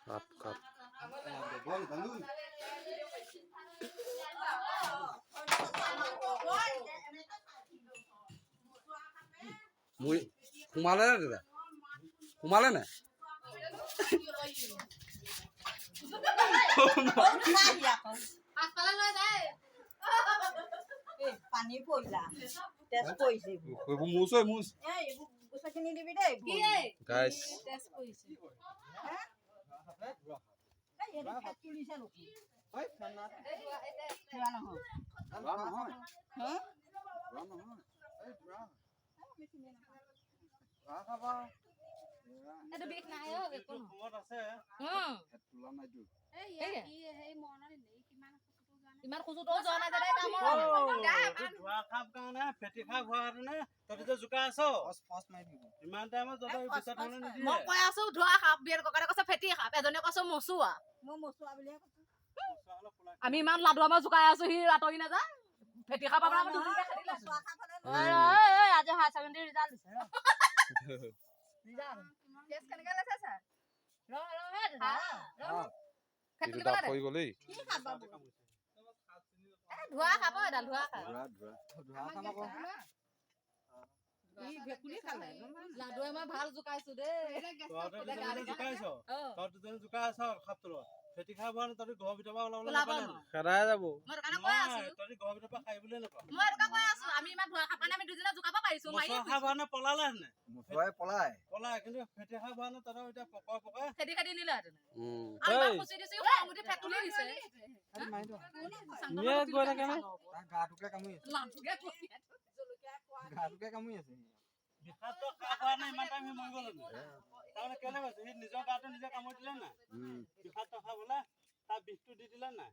Cut, cut. Mui, kumala na dada. Kumala na. পানী পইলা test কৰিছে Kau musuh mus. এইবোৰ গুছাখিনি দিবি দেই Guys. টেষ্ট কৰিছে এই এইটো ফেট তুলিছে নেকি হয় ফেনাত খোৱা নহয় হা এটা বিক নাই ও একো কমত আছে তোলা নাই তো এই হেই মনৰ নেই কিমান ইমান খুজু তো যোৱা নাই দে কামৰ ধোৱা খাপ কাৰণে ফেটি খাপ হোৱানে তই যে জুকা আছ ফাষ্ট মাৰি দিব ইমান টাইমত যদি পিছত মানে নিদিয়ে মই কৈ আছো ধোৱা খাপ বিয়েৰ ককাৰে কৈছে ফেটি খাপ এজনে কৈছে মচুৱা মই মচুৱা বুলিহে কৈছো আমি ইমান লাডু আমাৰ জুকাই আছো সি আতৰি না যা ফেটি খাপ আমাৰ দুজনকে খেলি লৈছো মচুৱা খাবলে এই আজি হাই সেকেন্ডাৰী ৰিজাল্ট দিছে ৰিজাল্ট টেষ্ট কেনেকা লৈছে স্যাৰ ৰ হে Itu dah koi golei. কি খাবা ধোৱা খাব এডাল ধোৱা খাব ধোৱা খাম আকৌ ই ভেকুলি খালে লাডু আমাৰ ভাল জুকাইছো দেই তই জুকাইছ তই দুজনে জুকাই আছ খাপ তলত ফেটি খাপ হোৱা তই ঘৰৰ ভিতৰৰ পৰা ওলাবলৈ ওলাব নাপালে ন Kerai dah bu. মই দোকানে কৈ আছো তই ঘৰৰ ভিতৰৰ পৰা খাই বুলিয়ে নাপাওঁ মই দোকানে কৈ আছো আমি ইমান ধোৱা খাপ কাৰণে আমি দুজনে জুকাব পাৰিছো মাৰি মচুৱা খাপ হোৱা পলালে হেনে মচুৱাই পলাই পলাই কিন্তু ফেটি খাপ হোৱা তই এতিয়া পকাই পকাই খেদি খেদি নিলে হেতেন Hey. আৰু খুচি দিছে খংগুটি ফেকুলি দিছে Niat gua nak kena. তাৰ গাটোকে কামুৰি আছে লাডুকে খুচি গাটোকে কামুৰি আছে বিষাক্ত খাপ হোৱা নাই ইমান টাইম মৰি গ'ল তাৰমানে কেলে কৈছে সি নিজৰ গাটো নিজে কামুৰি দিলে নাই বিষাক্ত খাপ হ'লে তাৰ বিষটো দি দিলে নাই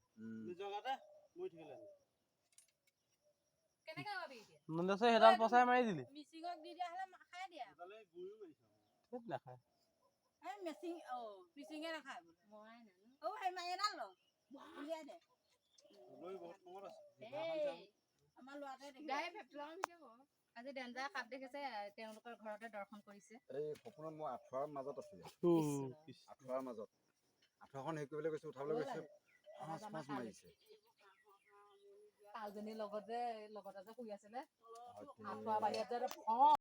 নিজৰ গাতে মৰি থাকিলে কেনেকা হবি এতিয়া Nunda saya hedal pasai mari dili. মিচিঙক দি দিয়া হলে খাই দিয়া তালে গুৰিও মাৰিছে Tidak nak kah? এই মেচিং মিচিঙে নাখায় মই নানো সেই মায়ে এডাল ল উলিয়াই দে লৈ বহুত কমত আছে আমাৰ ল'ৰাটোৱে দেখি গাই ফেপলাম ভিডিঅ' আজি ডেঞ্জাৰ সাপ দেখিছে তেওঁলোকৰ ঘৰতে দৰ্শন কৰিছে এই সপোনত মই আঠুৱাৰ মাজত আছিলে আঠুৱাৰ মাজত আঠুৱাখন হেৰি কৰিবলৈ গৈছো উঠাবলৈ গৈছো ফাঁচ ফাঁচ মাৰিছে কালজনীৰ লগতে যে শুই আছিলে হয়, আঁঠুৱা বাহিৰত যে